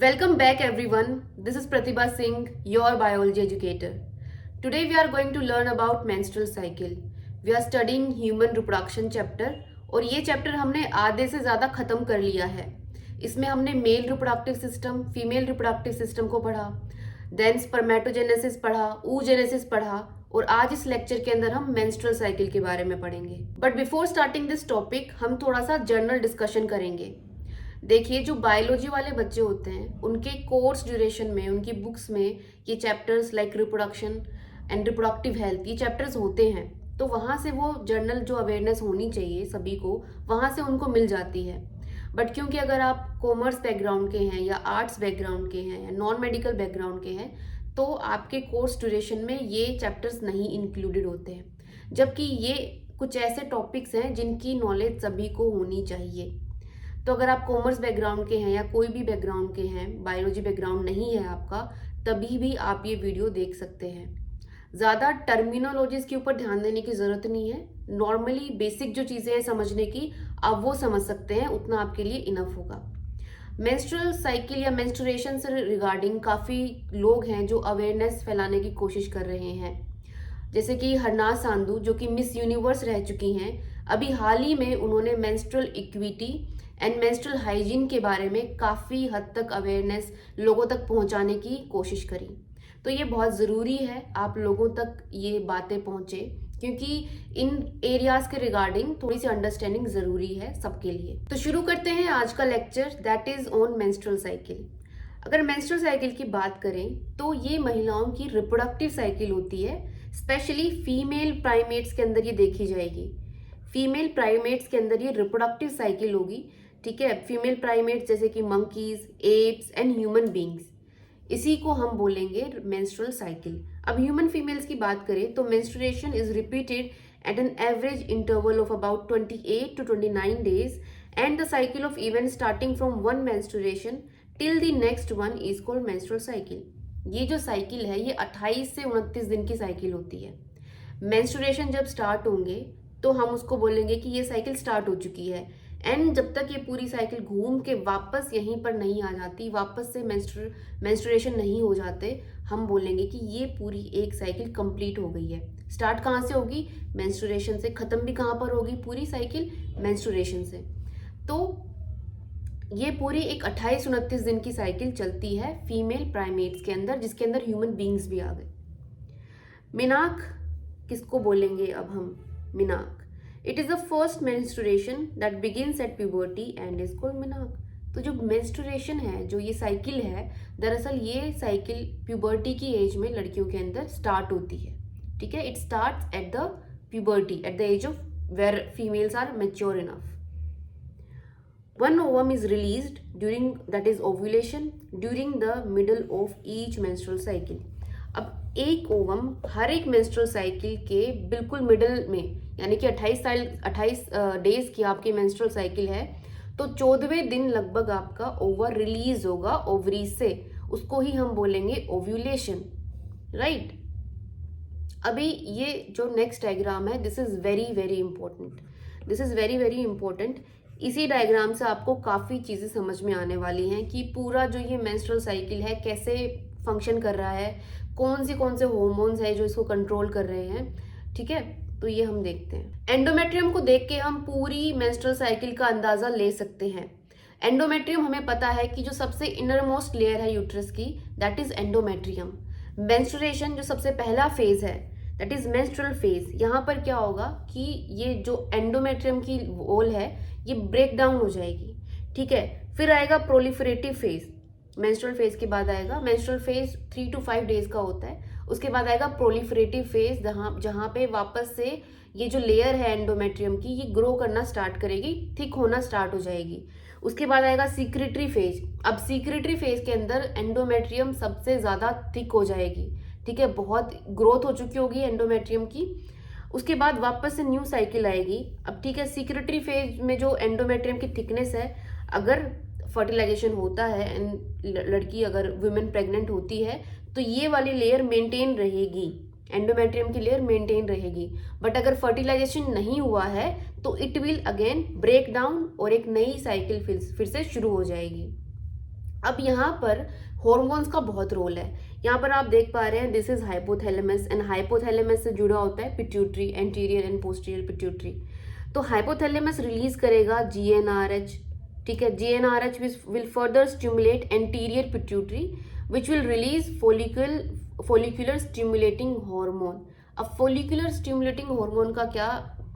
Welcome back everyone. This is Pratibha Singh, your biology educator. Today we are going to learn about menstrual cycle. We are studying human reproduction chapter और ये chapter हमने आधे से ज़्यादा ख़त्म कर लिया है. इसमें हमने male reproductive system, female reproductive system को पढ़ा, देन स्पर्मेटोजेनेसिस पढ़ा, oogenesis पढ़ा और आज इस लेक्चर के अंदर हम मेंस्ट्रुअल साइकिल के बारे में पढ़ेंगे. But before starting this topic हम थोड़ा सा जनरल डिस्कशन करेंगे. देखिए, जो बायोलॉजी वाले बच्चे होते हैं उनके कोर्स ड्यूरेशन में उनकी बुक्स में ये chapters like reproduction and reproductive health ये चैप्टर्स होते हैं, तो वहाँ से वो जनरल जो अवेयरनेस होनी चाहिए सभी को वहाँ से उनको मिल जाती है. बट क्योंकि अगर आप कॉमर्स बैकग्राउंड के हैं या आर्ट्स बैकग्राउंड के हैं या नॉन मेडिकल बैकग्राउंड के हैं तो आपके कोर्स ड्यूरेशन में ये चैप्टर्स नहीं इंक्लूडेड होते हैं, जबकि ये कुछ ऐसे टॉपिक्स हैं जिनकी नॉलेज सभी को होनी चाहिए. तो अगर आप कॉमर्स बैकग्राउंड के हैं या कोई भी बैकग्राउंड के हैं, बायोलॉजी बैकग्राउंड नहीं है आपका, तभी भी आप ये वीडियो देख सकते हैं. ज़्यादा टर्मिनोलॉजीज के ऊपर ध्यान देने की ज़रूरत नहीं है. नॉर्मली बेसिक जो चीज़ें हैं समझने की आप वो समझ सकते हैं, उतना आपके लिए इनफ होगा. मेंस्ट्रुअल साइकिल या मेंस्ट्रुएशन से रिगार्डिंग काफ़ी लोग हैं जो अवेयरनेस फैलाने की कोशिश कर रहे हैं. जैसे कि हरनाज सांधू जो कि मिस यूनिवर्स रह चुकी हैं, अभी हाल ही में उन्होंने menstrual equity and menstrual hygiene के बारे में काफ़ी हद तक अवेयरनेस लोगों तक पहुंचाने की कोशिश करी. तो ये बहुत ज़रूरी है आप लोगों तक ये बातें पहुंचे, क्योंकि इन एरियाज़ के रिगार्डिंग थोड़ी सी अंडरस्टैंडिंग ज़रूरी है सबके लिए. तो शुरू करते हैं आज का lecture, that is on menstrual cycle. अगर मेंस्ट्रुअल साइकिल की बात करें तो ये महिलाओं की रिप्रोडक्टिव साइकिल होती है. स्पेशली फीमेल प्राइमेट्स के अंदर ये देखी जाएगी. फीमेल प्राइमेट्स के अंदर ये रिप्रोडक्टिव साइकिल होगी. ठीक है, फीमेल प्राइमेट्स जैसे कि monkeys, apes and human beings, इसी को हम बोलेंगे मेंस्ट्रुअल साइकिल. अब ह्यूमन फीमेल्स की बात करें तो menstruation is repeated at an average interval of about 28 to 29 days and the cycle of event starting from one menstruation till the next one is called menstrual cycle. ये जो cycle है ये 28 से 29 दिन की साइकिल होती है. मेंस्ट्रुएशन जब स्टार्ट होंगे तो हम उसको बोलेंगे कि ये साइकिल स्टार्ट हो चुकी है, एंड जब तक ये पूरी साइकिल घूम के वापस यहीं पर नहीं आ जाती, वापस से मेंस्ट्रुएशन नहीं हो जाते, हम बोलेंगे कि ये पूरी एक साइकिल कंप्लीट हो गई है. स्टार्ट कहाँ से होगी? मेंस्ट्रुएशन से. खत्म भी कहाँ पर होगी पूरी साइकिल? मेंस्ट्रुएशन से. तो ये पूरी एक 28-29 दिन की साइकिल चलती है फीमेल प्राइमेट्स के अंदर, जिसके अंदर ह्यूमन बींग्स भी आ गए. मिनाक किसको बोलेंगे अब हम? मिनाक. It is the first menstruation that begins at puberty and is called मिनाक. तो जो मेंस्ट्रुएशन है, जो ये साइकिल है, दरअसल ये साइकिल प्यूबर्टी की एज में लड़कियों के अंदर स्टार्ट होती है. ठीक है, it starts at the puberty, at the age of where females are mature enough. One ovum is released during, that is ovulation, during the middle of each menstrual cycle. अब एक ओवम हर एक menstrual cycle के बिल्कुल middle में, यानी कि 28 days की आपकी मेंस्ट्रुअल साइकिल है, तो 14वें दिन लगभग आपका ओवर रिलीज होगा ओवरीज से. उसको ही हम बोलेंगे ओव्यूलेशन. राइट. अभी ये जो नेक्स्ट डायग्राम है, this is very very important. This is very very important. इसी डायग्राम से आपको काफ़ी चीज़ें समझ में आने वाली हैं कि पूरा जो ये मेंस्ट्रुअल साइकिल है कैसे फंक्शन कर रहा है, कौन से हार्मोन्स है जो इसको कंट्रोल कर रहे हैं. ठीक है, तो ये हम देखते हैं. एंडोमेट्रियम को देख के हम पूरी मेंस्ट्रुअल साइकिल का अंदाज़ा ले सकते हैं. एंडोमेट्रियम हमें पता है कि जो सबसे इनरमोस्ट लेयर है यूट्रस की, दैट इज एंडोमेट्रियम. मेंस्ट्रुएशन जो सबसे पहला फेज है, दैट इज मेंस्ट्रुअल फेज. यहाँ पर क्या होगा कि ये जो एंडोमेट्रियम की वॉल है ये ब्रेक डाउन हो जाएगी. ठीक है, फिर आएगा प्रोलिफरेटिव फेज. मेंस्ट्रुअल फेज के बाद आएगा, मेंस्ट्रुअल फेज 3 to 5 डेज का होता है. उसके बाद आएगा प्रोलिफरेटिव फेज, जहाँ पे वापस से ये जो लेयर है एंडोमेट्रियम की ये ग्रो करना स्टार्ट करेगी, थिक होना स्टार्ट हो जाएगी. उसके बाद आएगा सीक्रेटरी फेज. अब सीक्रेटरी फेज के अंदर एंडोमेट्रियम सबसे ज़्यादा थिक हो जाएगी. ठीक है, बहुत ग्रोथ हो चुकी होगी एंडोमेट्रियम की. उसके बाद वापस से न्यू साइकिल आएगी. अब ठीक है, सीक्रेटरी फेज में जो एंडोमेट्रियम की थिकनेस है, अगर फर्टिलाइजेशन होता है एंड लड़की अगर वुमेन प्रेग्नेंट होती है तो ये वाली लेयर मेंटेन रहेगी, एंडोमेट्रियम की लेयर मेंटेन रहेगी. बट अगर फर्टिलाइजेशन नहीं हुआ है तो it will again break down और एक नई साइकिल फिर से शुरू हो जाएगी. अब यहाँ पर हॉर्मोन्स का बहुत रोल है। यहाँ पर आप देख पा रहे हैं this is hypothalamus, and hypothalamus से जुड़ा होता है pituitary, anterior and posterior pituitary. तो हाइपोथैलेमस रिलीज करेगा जीएनआरएच, ठीक है। GnRH will further stimulate anterior pituitary which will release follicular stimulating hormone. अब फोलिकुलर स्टिमुलेटिंग हार्मोन का क्या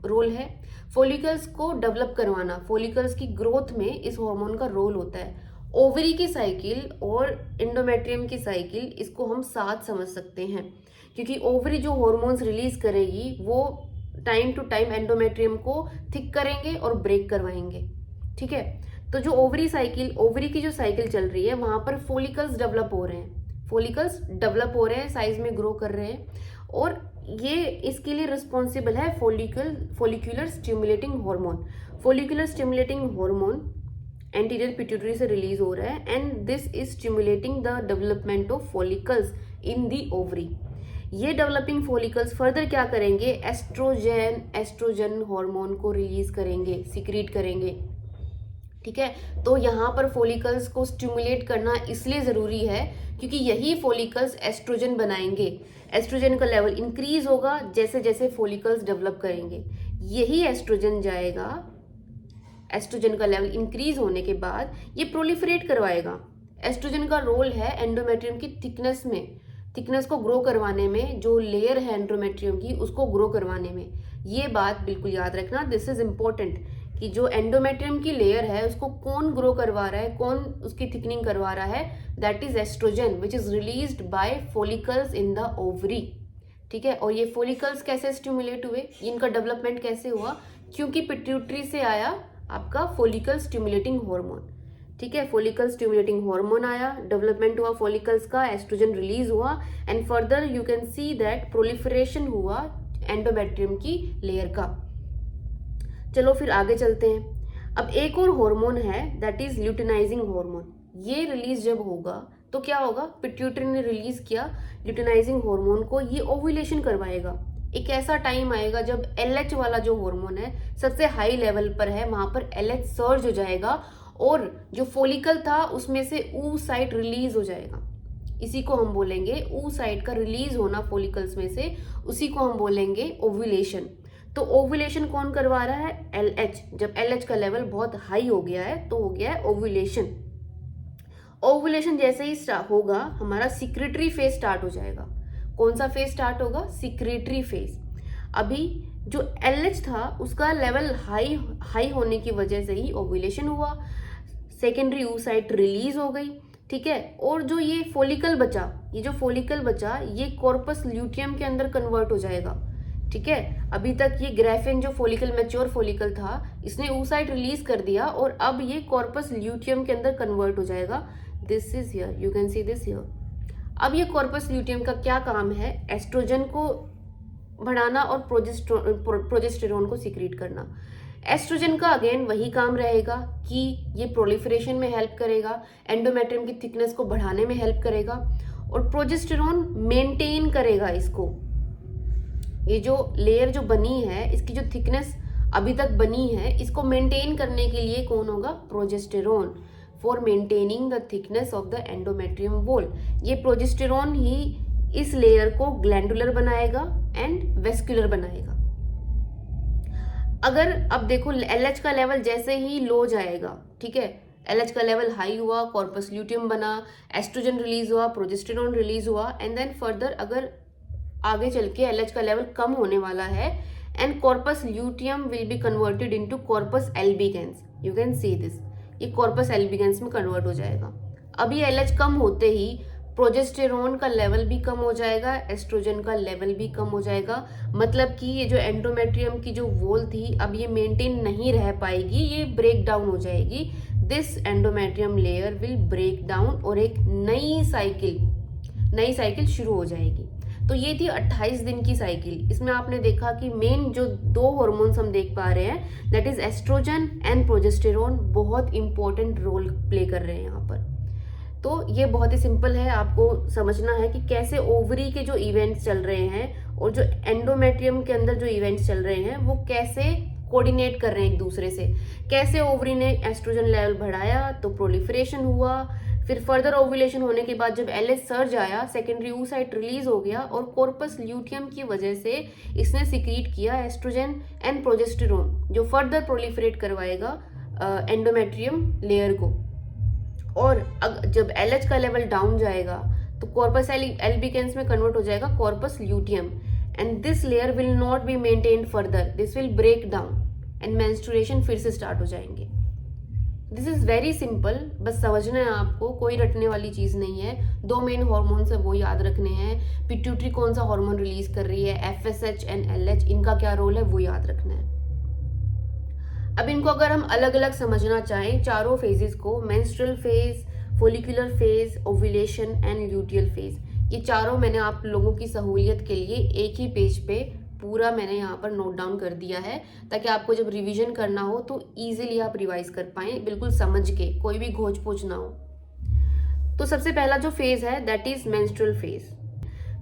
रोल है? फोलिकल्स को डेवलप करवाना, फोलिकल्स की ग्रोथ में इस हार्मोन का रोल होता है। ओवरी की साइकिल और एंडोमेट्रियम की साइकिल, इसको हम साथ समझ सकते हैं, क्योंकि ओवरी जो हार्मोन्स रिलीज करेगी वो टाइम टू टाइम एंडोमेट्रियम को थिक करेंगे और ब्रेक करवाएंगे, ठीक है। तो जो ओवरी की जो साइकिल चल रही है वहां पर फोलिकल्स डेवलप हो रहे हैं, साइज में ग्रो कर रहे हैं, और ये इसके लिए रिस्पॉन्सिबल है follicular stimulating hormone. Follicular stimulating hormone anterior pituitary से रिलीज हो रहा है, and this is stimulating the development of follicles in the ovary. ये डेवलपिंग फोलिकल्स फर्दर क्या करेंगे? एस्ट्रोजन हार्मोन को रिलीज करेंगे, सिक्रीट करेंगे, ठीक है। तो यहाँ पर फोलिकल्स को स्टिमुलेट करना इसलिए ज़रूरी है क्योंकि यही फोलिकल्स एस्ट्रोजन बनाएंगे। एस्ट्रोजन का लेवल इंक्रीज होगा जैसे जैसे फोलिकल्स डेवलप करेंगे, यही एस्ट्रोजन जाएगा। एस्ट्रोजन का लेवल इंक्रीज होने के बाद ये प्रोलिफरेट करवाएगा। एस्ट्रोजन का रोल है एंडोमेट्रियम की थिकनेस को ग्रो करवाने में, जो लेयर है एंडोमेट्रियम की उसको ग्रो करवाने में। ये बात बिल्कुल याद रखना, दिस इज इम्पोर्टेंट, कि जो एंडोमेट्रियम की लेयर है उसको कौन ग्रो करवा रहा है, कौन उसकी थिकनिंग करवा रहा है? That is oestrogen which is released by follicles in the ovary, ठीक है। और ये फोलिकल्स कैसे स्टिमुलेट हुए, इनका डेवलपमेंट कैसे हुआ? क्योंकि पिट्यूटरी से आया आपका फोलिकल स्टिमुलेटिंग हार्मोन, ठीक है। फोलिकल स्टिमुलेटिंग हार्मोन आया, डेवलपमेंट हुआ फोलिकल्स का, एस्ट्रोजन रिलीज हुआ, and further you can see that proliferation हुआ एंडोमेट्रियम की लेयर का। चलो फिर आगे चलते हैं। अब एक और हार्मोन है दैट इज ल्यूटिनाइजिंग हार्मोन। ये रिलीज जब होगा तो क्या होगा? पिट्यूटरी ने रिलीज किया ल्यूटिनाइजिंग हार्मोन को, ये ओव्यूलेशन करवाएगा। एक ऐसा टाइम आएगा जब LH वाला जो हार्मोन है सबसे हाई लेवल पर है, वहां पर LH सर्ज हो जाएगा और जो फोलिकल था उसमें से oocyte रिलीज हो जाएगा। इसी को हम बोलेंगे oocyte का रिलीज होना फोलिकल्स में से, उसी को हम बोलेंगे ओव्यूलेशन। तो ओव्यूलेशन कौन करवा रहा है? LH। जब LH का लेवल बहुत हाई हो गया है तो हो गया है ओव्यूलेशन। ओव्यूलेशन जैसे ही होगा हमारा सिक्रेटरी फेज स्टार्ट हो जाएगा। कौन सा फेज स्टार्ट होगा? Secretary phase. अभी जो LH था उसका लेवल हाई होने की वजह से ही ओव्यूलेशन हुआ, सेकेंडरी oocyte रिलीज हो गई, ठीक है। और जो ये फोलिकल बचा ये कॉर्पस ल्यूटियम के अंदर कन्वर्ट हो जाएगा, ठीक है। अभी तक ये ग्रेफिन जो फोलिकल मैच्योर फोलिकल था इसने oocyte रिलीज कर दिया और अब ये कॉर्पस ल्यूटियम के अंदर कन्वर्ट हो जाएगा। This is here, you can see this here. अब ये कॉर्पस ल्यूटियम का क्या काम है? एस्ट्रोजन को बढ़ाना और प्रोजेस्टेरोन को सिक्रीट करना। एस्ट्रोजन का अगेन वही काम रहेगा कि ये प्रोलिफरेशन में हेल्प करेगा, एंडोमेट्रियम की थिकनेस को बढ़ाने में हेल्प करेगा, और प्रोजेस्टेरोन मेंटेन करेगा इसको। ये जो लेयर जो बनी है इसकी जो थिकनेस अभी तक बनी है इसको मेंटेन करने के लिए कौन होगा? Progesterone, for maintaining the thickness of the endometrium wall. ये प्रोजेस्टेरोन ही इस लेयर को ग्लैंडुलर बनाएगा एंड वेस्कुलर बनाएगा। अगर अब देखो LH का लेवल जैसे ही लो जाएगा, ठीक है, LH का लेवल हाई हुआ, कॉर्पस ल्यूटियम बना, एस्ट्रोजन रिलीज हुआ, प्रोजेस्टेरोन रिलीज हुआ, एंड देन फर्दर अगर आगे चल के LH का लेवल कम होने वाला है and corpus luteum will be converted into corpus albicans. You can see this, ये कॉर्पस एल्बिगेंस में कन्वर्ट हो जाएगा। अभी LH कम होते ही प्रोजेस्टेरोन का लेवल भी कम हो जाएगा, एस्ट्रोजन का लेवल भी कम हो जाएगा। मतलब कि ये जो एंडोमेट्रियम की जो वॉल थी अब ये मेंटेन नहीं रह पाएगी, ये ब्रेक डाउन हो जाएगी। This endometrium layer will break down और एक नई साइकिल शुरू हो जाएगी। तो ये थी 28 दिन की साइकिल। इसमें आपने देखा कि मेन जो दो हार्मोन्स हम देख पा रहे हैं that is oestrogen and progesterone बहुत इंपॉर्टेंट रोल प्ले कर रहे हैं यहाँ पर। तो ये बहुत ही सिंपल है, आपको समझना है कि कैसे ओवरी के जो इवेंट्स चल रहे हैं और जो एंडोमेट्रियम के अंदर जो इवेंट्स चल रहे हैं वो कैसे कोऑर्डिनेट कर रहे हैं एक दूसरे से। कैसे ओवरी ने एस्ट्रोजन लेवल बढ़ाया तो प्रोलिफरेशन हुआ, फिर फर्दर ओव्यूलेशन होने के बाद जब एलएच सर्ज आया, सेकेंडरी oocyte रिलीज हो गया और कॉर्पस ल्यूटियम की वजह से इसने सिक्रीट किया एस्ट्रोजन एंड प्रोजेस्टेरोन, जो फर्दर प्रोलिफरेट करवाएगा एंडोमेट्रियम लेयर को। और जब एलएच का लेवल डाउन जाएगा तो कॉर्पस एल्बिकेंस में कन्वर्ट हो जाएगा corpus luteum, and this layer will not be maintained further, this will break down and menstruation फिर से स्टार्ट हो जाएंगे। दिस इज वेरी सिंपल, बस समझना है आपको, कोई रटने वाली चीज नहीं है। 2 मेन हॉर्मोन्स है वो याद रखने हैं। पिट्यूटरी कौन सा हार्मोन रिलीज कर रही है, एफएसएच एंड एलएच, इनका क्या रोल है वो याद रखना है। अब इनको अगर हम अलग अलग समझना चाहें, चारों फेजेस को, menstrual phase, follicular phase, ovulation and luteal phase, ये चारों मैंने आप लोगों की सहूलियत के लिए एक ही पेज पे पूरा मैंने यहाँ पर नोट डाउन कर दिया है, ताकि आपको जब रिवीजन करना हो तो इजीली आप रिवाइज कर पाएं, बिल्कुल समझ के, कोई भी घोच पोच ना हो। तो सबसे पहला जो फेज है that is menstrual phase.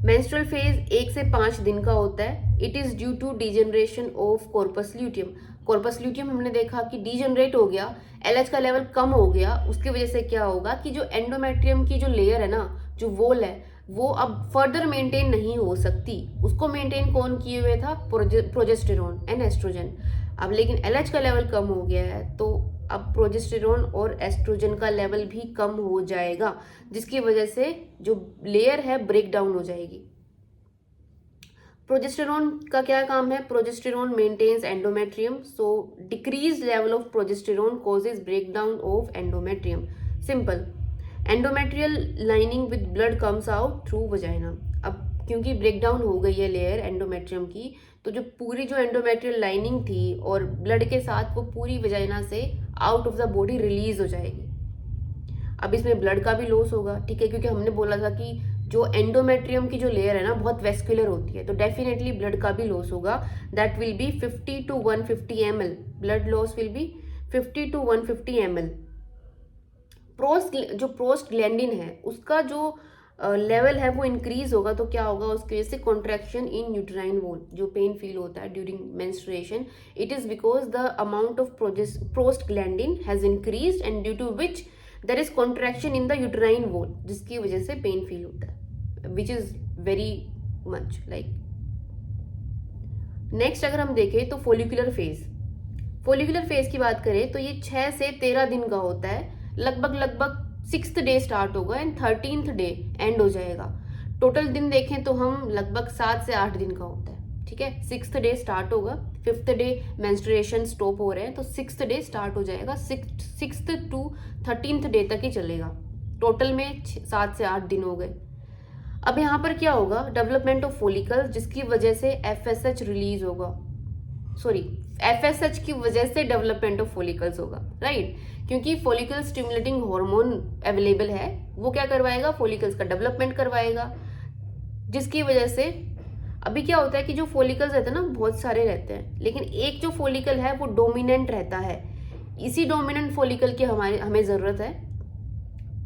Menstrual phase 1 से 5 दिन का होता है। It is due to degeneration of corpus luteum. Corpus luteum हमने देखा कि डीजनरेट हो गया, एलएच का लेवल कम हो गया, उसकी वजह से क्या होगा कि जो एंडोमेट्रियम की जो लेयर है ना, जो वॉल है, वो अब फर्दर मेंटेन नहीं हो सकती। उसको मेंटेन कौन किए हुए था, प्रोजेस्टेरोन एंड एस्ट्रोजन। अब लेकिन एलएच का लेवल कम हो गया है तो अब प्रोजेस्टेरोन और एस्ट्रोजन का लेवल भी कम हो जाएगा, जिसकी वजह से जो लेयर है ब्रेक डाउन हो जाएगी। प्रोजेस्टेरोन का क्या काम है, progesterone maintains endometrium, so decrease level of progesterone causes break down of endometrium. Simple, endometrial lining with blood comes out through vagina. अब क्योंकि ब्रेक डाउन हो गई है लेयर एंडोमेट्रियम की, तो जो पूरी जो एंडोमेट्रियल लाइनिंग थी और ब्लड के साथ वो पूरी वजाइना से out of the body release हो जाएगी। अब इसमें ब्लड का भी लॉस होगा, ठीक है, क्योंकि हमने बोला था कि जो एंडोमेट्रियम की जो लेयर है ना बहुत वेस्कुलर होती है, तो डेफिनेटली ब्लड का भी लॉस होगा। That will be 50 to 150 ml, blood loss will be 50 to 150 ml। जो प्रोस्टग्लैंडिन है उसका जो लेवल है वो इंक्रीज होगा, तो क्या होगा, उसकी वजह से कॉन्ट्रैक्शन इन यूट्राइन वॉल, जो पेन फील होता है during menstruation, it is because the amount of prostaglandin has increased and due to which there is contraction in the uterine wall, जिसकी वजह से पेन फील होता है, which is very much like. Next अगर हम देखें तो फोलिकुलर फेज। फोलिकुलर फेज की बात करें तो ये 6 से 13 दिन का होता है, लगभग 6th डे स्टार्ट होगा एंड 13th डे एंड हो जाएगा। टोटल दिन देखें तो हम लगभग 7 से 8 दिन का होता है, ठीक है। 6th डे स्टार्ट होगा, 5th डे मेंस्ट्रुएशन स्टॉप हो रहे हैं, तो 6th डे स्टार्ट हो जाएगा, 6th to 13th डे तक ही चलेगा। टोटल में 7 से 8 दिन हो गए। अब यहाँ पर क्या होगा, डेवलपमेंट ऑफ फोलिकल्स, जिसकी वजह से एफएसएच रिलीज होगा, सॉरी एफएसएच की वजह से डेवलपमेंट ऑफ फोलिकल्स होगा, राइट, क्योंकि फोलिकल स्टिमुलेटिंग हार्मोन अवेलेबल है, वो क्या करवाएगा, फोलिकल्स का डेवलपमेंट करवाएगा, जिसकी वजह से अभी क्या होता है कि जो फोलिकल्स रहते हैं ना बहुत सारे रहते हैं, लेकिन एक जो फोलिकल है वो डोमिनेंट रहता है। इसी डोमिनेंट फोलिकल की हमें जरूरत है,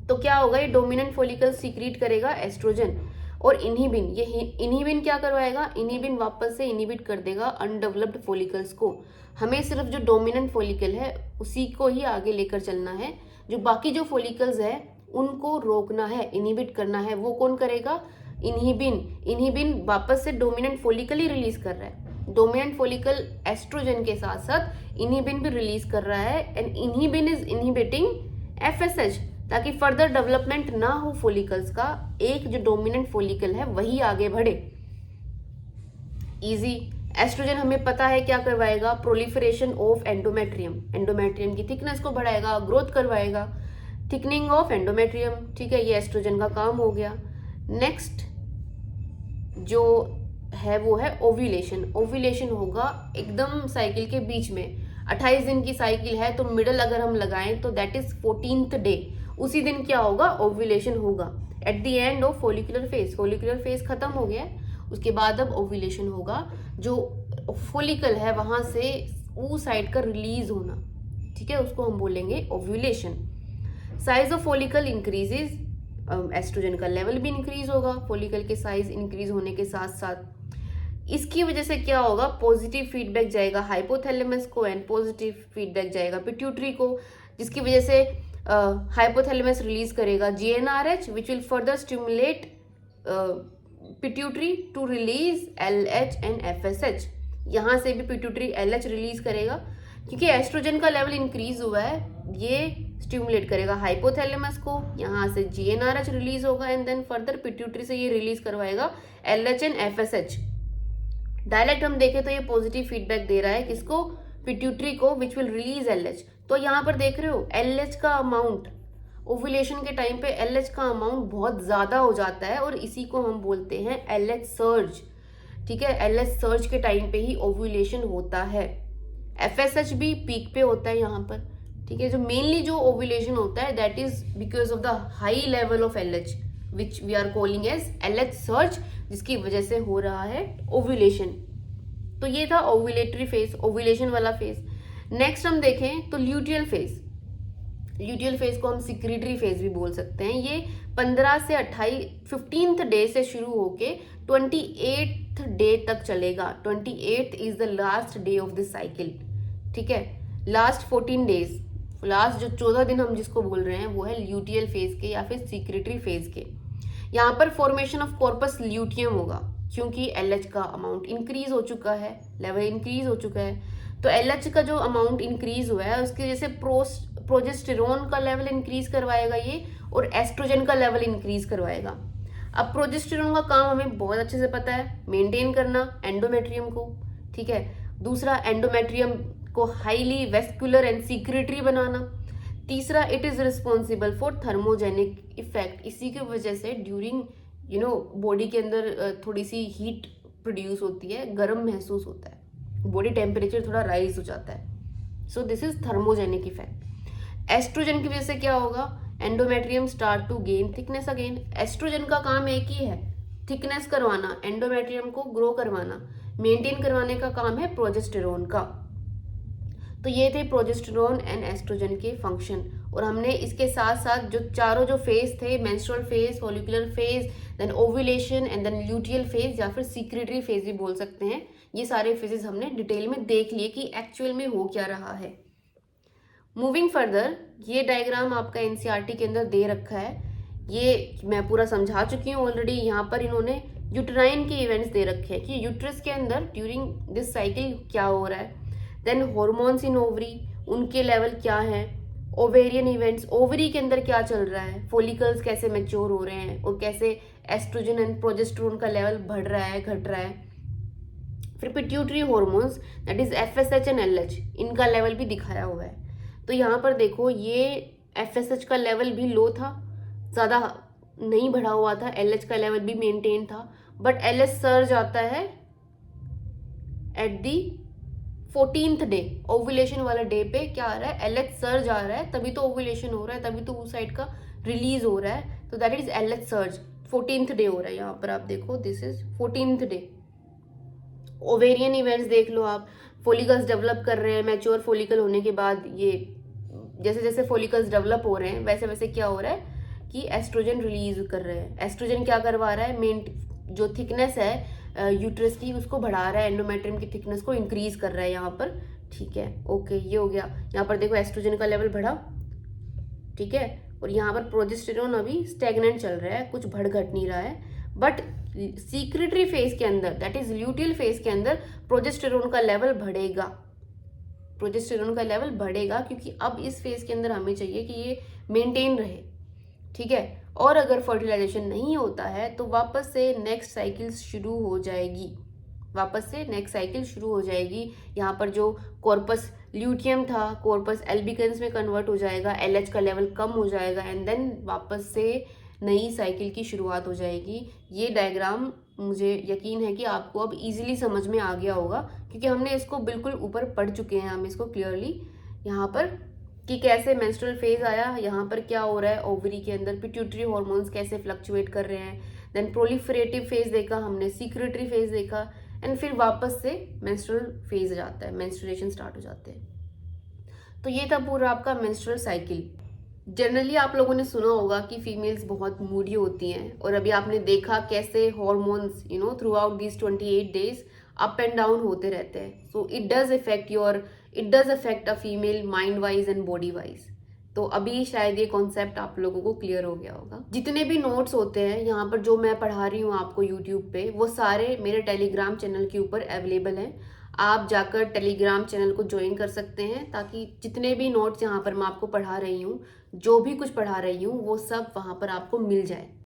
तो क्या होगा, ये डोमिनेंट फोलिकल सीक्रेट करेगा एस्ट्रोजन और इनहिबिन। ये इनहिबिन क्या करवाएगा, इनहिबिन वापस से इनहिबिट कर देगा अनडेवलप्ड फोलिकल्स को। हमें सिर्फ जो डोमिनेंट फोलिकल है उसी को ही आगे लेकर चलना है, जो बाकी जो फोलिकल्स है उनको रोकना है, इनहिबिट करना है। वो कौन करेगा, इनहिबिन वापस से डोमिनेंट फोलिकल ही रिलीज कर रहा है। डोमिनेंट फोलिकल एस्ट्रोजन के साथ साथ इनहिबिन भी रिलीज कर रहा है, and inhibin is inhibiting FSH, ताकि फर्दर डेवलपमेंट ना हो फोलिकल्स का, एक जो डोमिनेंट फोलिकल है वही आगे बढ़े। इजी। एस्ट्रोजन हमें पता है क्या करवाएगा, प्रोलिफरेशन ऑफ एंडोमेट्रियम, एंडोमेट्रियम की थिकनेस को बढ़ाएगा, ग्रोथ करवाएगा, थिकनिंग ऑफ एंडोमेट्रियम, ठीक है, ये एस्ट्रोजन का काम हो गया। नेक्स्ट जो है वो है ओव्यूलेशन। ओव्यूलेशन होगा एकदम साइकिल के बीच में, 28 दिन की साइकिल है तो मिडल अगर हम लगाएं तो दैट इज 14th डे, उसी दिन क्या होगा, ओव्यूलेशन होगा at the end of follicular phase. Follicular phase खत्म हो गया, उसके बाद अब ओव्यूलेशन होगा, जो फोलिकल है वहां से oocyte का रिलीज होना, ठीक है, उसको हम बोलेंगे ovulation. Size of follicle increases, oestrogen का लेवल भी इंक्रीज होगा, फोलिकल के साइज इंक्रीज होने के साथ साथ इसकी वजह से क्या होगा, पॉजिटिव फीडबैक जाएगा हाइपोथैलेमस को एंड पॉजिटिव फीडबैक जाएगा पिट्यूटरी को, जिसकी वजह से हाइपोथैलेमस रिलीज करेगा GnRH which will further stimulate pituitary to release LH and FSH। यहाँ से भी पिट्यूटरी LH रिलीज करेगा क्योंकि एस्ट्रोजन का लेवल इंक्रीज हुआ है, ये स्टिमुलेट करेगा हाइपोथैलेमस को, यहाँ से GnRH रिलीज होगा एंड देन फर्दर पिट्यूटरी से ये रिलीज करवाएगा LH एंड FSH। डायरेक्ट हम देखें तो ये पॉजिटिव फीडबैक दे रहा है किसको, पिट्यूटरी को, विच विल रिलीज LH। तो यहाँ पर देख रहे हो LH का अमाउंट ओव्यूलेशन के टाइम पे LH का अमाउंट बहुत ज्यादा हो जाता है और इसी को हम बोलते हैं LH सर्ज। ठीक है, LH सर्ज के टाइम पे ही ओव्यूलेशन होता है। FSH भी पीक पे होता है यहाँ पर। ठीक है, जो मेनली जो ओव्यूलेशन होता है that is because of the high level of LH which we are calling as LH surge, जिसकी वजह से हो रहा है ओव्यूलेशन। तो ये था ओव्यूलेटरी फेज, ओव्यूलेशन वाला फेज। नेक्स्ट हम देखें तो ल्यूटियल फेज। ल्यूटियल फेज को हम सिक्रीटरी फेज भी बोल सकते हैं। ये 15 से 15th डे से शुरू होके 28th डे तक चलेगा। 28th is the last day of this cycle. ठीक है, लास्ट 14 डेज, लास्ट जो 14 दिन हम जिसको बोल रहे हैं वो है ल्यूटियल फेज के या फिर सिक्रीटरी फेज के। यहाँ पर फॉर्मेशन ऑफ कॉर्पस ल्यूटियम होगा क्योंकि LH का अमाउंट इंक्रीज हो चुका है, लेवल इंक्रीज हो चुका है। तो LH का जो अमाउंट इंक्रीज हुआ है उसकी वजह से प्रोजेस्टेरोन का लेवल इंक्रीज करवाएगा ये, और एस्ट्रोजन का लेवल इंक्रीज करवाएगा। अब प्रोजेस्टेरोन का काम हमें बहुत अच्छे से पता है, मेंटेन करना एंडोमेट्रियम को। ठीक है, दूसरा एंडोमेट्रियम को हाईली वेस्कुलर एंड सीक्रेटरी बनाना। तीसरा it is responsible for thermogenic effect. इसी की वजह से ड्यूरिंग बॉडी के अंदर थोड़ी सी हीट प्रोड्यूस होती है, गर्म महसूस होता है, बॉडी टेम्परेचर थोड़ा राइज हो जाता है। So this is thermogenic effect. Oestrogen की वजह से क्या होगा, endometrium start to gain thickness again. Oestrogen का काम एक ही है, थिकनेस करवाना, एंडोमेट्रियम को ग्रो करवाना, मेंटेन करवाने का काम है प्रोजेस्टेरोन का। तो ये थे प्रोजेस्टेरोन एंड एस्ट्रोजन के फंक्शन। और हमने इसके साथ साथ जो चारों जो फेज थे, menstrual phase, follicular phase, then ovulation and then luteal phase या फिर सीक्रेटरी फेज भी बोल सकते हैं, ये सारे फेजेस हमने डिटेल में देख लिए कि एक्चुअल में हो क्या रहा है। मूविंग फर्दर, ये डायग्राम आपका एनसीईआरटी के अंदर दे रखा है, ये मैं पूरा समझा चुकी हूँ ऑलरेडी। यहाँ पर इन्होंने यूट्राइन के इवेंट्स दे रखे हैं कि यूट्रस के अंदर ड्यूरिंग दिस साइकिल क्या हो रहा है। देन हॉर्मोन्स इन ओवरी, उनके लेवल क्या है। ओवेरियन इवेंट्स, ओवरी के अंदर क्या चल रहा है, फॉलिकल्स कैसे मैच्योर हो रहे हैं और कैसे एस्ट्रोजन एंड प्रोजेस्टेरोन का लेवल बढ़ रहा है, घट रहा है। फिर pituitary hormones that is FSH and LH, इनका लेवल भी दिखाया हुआ है। तो यहाँ पर देखो ये FSH का लेवल भी लो था, ज़्यादा नहीं बढ़ा हुआ था, LH का लेवल भी मेंटेन था, बट LH सर्ज आता है at the 14th day. Ovulation वाला डे पे क्या आ रहा है, LH सर्ज आ रहा है, तभी तो ओव्यूलेशन हो रहा है, तभी तो उस साइड का रिलीज हो रहा है। तो that is LH surge, 14th day हो रहा है। यहाँ पर आप देखो this is 14th day. Ovarian events देख लो आप, फॉलिकल्स डेवलप कर रहे हैं, मैच्योर फॉलिकल होने के बाद ये जैसे जैसे फॉलिकल्स डेवलप हो रहे हैं वैसे वैसे क्या हो रहा है कि एस्ट्रोजन रिलीज कर रहे हैं। एस्ट्रोजन क्या करवा रहा है, मेन जो थिकनेस है यूट्रस की उसको बढ़ा रहा है, एंडोमेट्रियम की थिकनेस को इंक्रीज कर रहा है यहाँ पर। ठीक है, ओके, ये हो गया। यहाँ पर देखो एस्ट्रोजन का लेवल बढ़ा, ठीक है, और यहाँ पर प्रोजेस्टेरोन अभी स्टेगनेंट चल रहा है, कुछ बढ़ घट नहीं रहा है। बट सीक्रेटरी फेज के अंदर दैट इज ल्यूटियल फेज के अंदर प्रोजेस्टेरोन का लेवल बढ़ेगा, प्रोजेस्टेरोन का लेवल बढ़ेगा क्योंकि अब इस फेज के अंदर हमें चाहिए कि ये मेंटेन रहे। ठीक है, और अगर फर्टिलाइजेशन नहीं होता है तो वापस से नेक्स्ट साइकिल शुरू हो जाएगी, वापस से नेक्स्ट साइकिल शुरू हो जाएगी। यहाँ पर जो कॉर्पस ल्यूटियम था कॉर्पस एल्बिकन्स में कन्वर्ट हो जाएगा, LH का लेवल कम हो जाएगा एंड देन वापस से नई साइकिल की शुरुआत हो जाएगी। ये डायग्राम मुझे यकीन है कि आपको अब इजीली समझ में आ गया होगा क्योंकि हमने इसको बिल्कुल ऊपर पढ़ चुके हैं हम इसको क्लियरली यहाँ पर कि कैसे मेंस्ट्रुअल फेज आया, यहाँ पर क्या हो रहा है ओवरी के अंदर, पिट्यूटरी हार्मोन्स कैसे फ्लक्चुएट कर रहे हैं, देन प्रोलिफरेटिव फेज देखा हमने, सीक्रेटरी फेज देखा एंड फिर वापस से मेंस्ट्रुअल फेज आ जाता है, मेंस्ट्रुएशन स्टार्ट हो जाते हैं। तो ये था पूरा आपका मेंस्ट्रुअल साइकिल। जनरली आप लोगों ने सुना होगा कि फीमेल्स बहुत मूडी होती हैं और अभी आपने देखा कैसे hormones through out these 28 days up and down होते रहते हैं। So it does affect a female mind wise and body wise. तो अभी शायद ये कॉन्सेप्ट आप लोगों को क्लियर हो गया होगा। जितने भी नोट्स होते हैं यहाँ पर जो मैं पढ़ा रही हूँ आपको यूट्यूब पे, वो सारे मेरे टेलीग्राम चैनल के ऊपर अवेलेबल हैं। आप जाकर टेलीग्राम चैनल को ज्वाइन कर सकते हैं ताकि जितने भी नोट्स यहाँ पर मैं आपको पढ़ा रही हूँ, जो भी कुछ पढ़ा रही हूँ, वो सब वहाँ पर आपको मिल जाए।